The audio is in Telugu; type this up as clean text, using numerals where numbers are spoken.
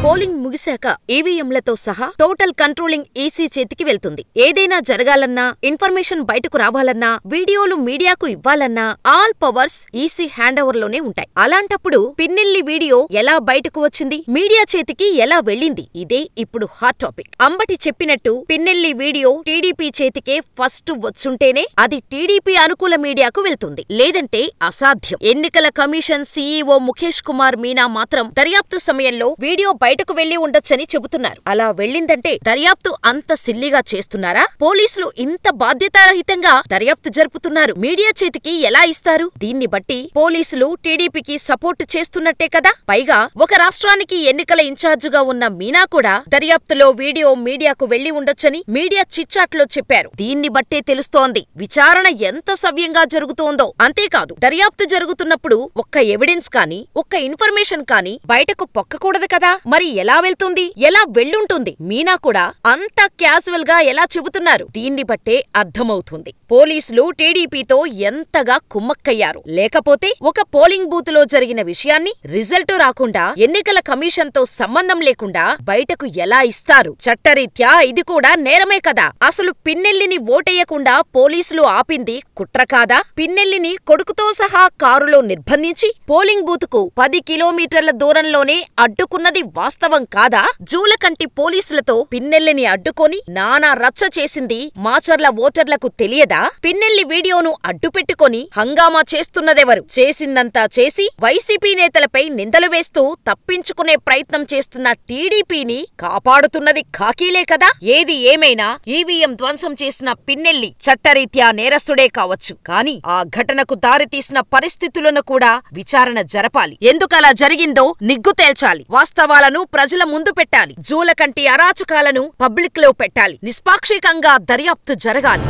పోలింగ్ ముగిశాక ఈవీఎంలతో సహా టోటల్ కంట్రోలింగ్ ఈసీ చేతికి వెళ్తుంది. ఏదైనా జరగాలన్నా, ఇన్ఫర్మేషన్ బయటకు రావాలన్నా, వీడియోలు మీడియాకు ఇవ్వాలన్నా all powers EC hand over లోనే ఉంటాయి. అలాంటప్పుడు పిన్నెల్లి వీడియో ఎలా బయటకు వచ్చింది, మీడియా చేతికి ఎలా వెళ్ళింది, ఇదే ఇప్పుడు హాట్ టాపిక్. అంబటి చెప్పినట్టు పిన్నెల్లి వీడియో టీడీపీ చేతికే ఫస్ట్ వచ్చుంటేనే అది టీడీపీ అనుకూల మీడియాకు వెళ్తుంది, లేదంటే అసాధ్యం. ఎన్నికల కమిషన్ సీఈఓ ముఖేష్ కుమార్ మీనా మాత్రం దర్యాప్తు సమయంలో వీడియో బయటకు వెళ్లి ఉండొచ్చని చెబుతున్నారు. అలా వెళ్ళిందంటే దర్యాప్తు అంత సిల్లిగా చేస్తున్నారా? పోలీసులు ఇంత బాధ్యతారహితంగా దర్యాప్తు జరుపుతున్నారు, మీడియా చేతికి ఎలా ఇస్తారు? దీన్ని బట్టి పోలీసులు టీడీపీకి సపోర్టు చేస్తున్నట్టే కదా. పైగా ఒక రాష్ట్రానికి ఎన్నికల ఇన్ఛార్జిగా ఉన్న మీనా కూడా దర్యాప్తులో వీడియో మీడియాకు వెళ్లి ఉండొచ్చని మీడియా చిట్చాట్లో చెప్పారు. దీన్ని బట్టే తెలుస్తోంది విచారణ ఎంత సవ్యంగా జరుగుతోందో. అంతేకాదు, దర్యాప్తు జరుగుతున్నప్పుడు ఒక్క ఎవిడెన్స్ కానీ, ఒక్క ఇన్ఫర్మేషన్ కానీ బయటకు పొక్కకూడదు కదా. మరి ఎలా వెళ్తుంది, ఎలా వెళ్ళుంటుంది? మీనా కూడా అంత క్యాజువల్ గా ఎలా చెబుతున్నారు? దీన్ని బట్టే అర్థమవుతుంది పోలీసులు టీడీపీతో ఎంతగా కుమ్మక్కయ్యారు. లేకపోతే ఒక పోలింగ్ బూత్ లో జరిగిన విషయాన్ని రిజల్ట్ రాకుండా, ఎన్నికల కమిషన్ తో సంబంధం లేకుండా బయటకు ఎలా ఇస్తారు? చట్టరీత్యా ఇది కూడా నేరమే కదా. అసలు పిన్నెల్లిని ఓటేయకుండా పోలీసులు ఆపింది కుట్ర కాదా? పిన్నెల్లిని కొడుకుతో సహా కారులో నిర్బంధించి పోలింగ్ బూత్ కు 10 కిలోమీటర్ల దూరంలోనే అడ్డుకున్నది వాస్తవం కాదా? జూలకంటి పోలీసులతో పిన్నెల్లిని అడ్డుకొని నానా రచ్చ చేసింది మాచర్ల ఓటర్లకు తెలియదా? పిన్నెల్లి వీడియోను అడ్డుపెట్టుకొని హంగామా చేస్తున్నదెవరు? చేసిందంతా చేసి వైసీపీ నేతలపై నిందలు వేస్తూ తప్పించుకునే ప్రయత్నం చేస్తున్న టీడీపీని కాపాడుతున్నది ఖాకీలే కదా. ఏది ఏమైనా ఈవీఎం ధ్వంసం చేసిన పిన్నెల్లి చట్టరీత్యా నేరస్తుడే కావచ్చు, కానీ ఆ ఘటనకు దారితీసిన పరిస్థితులను కూడా విచారణ జరపాలి. ఎందుకలా జరిగిందో నిగ్గు తేల్చాలి. వాస్తవాలను ప్రజల ముందు పెట్టాలి. జూలకంటి అరాచకాలను పబ్లిక్ లో పెట్టాలి. నిష్పాక్షికంగా దర్యాప్తు జరగాలి.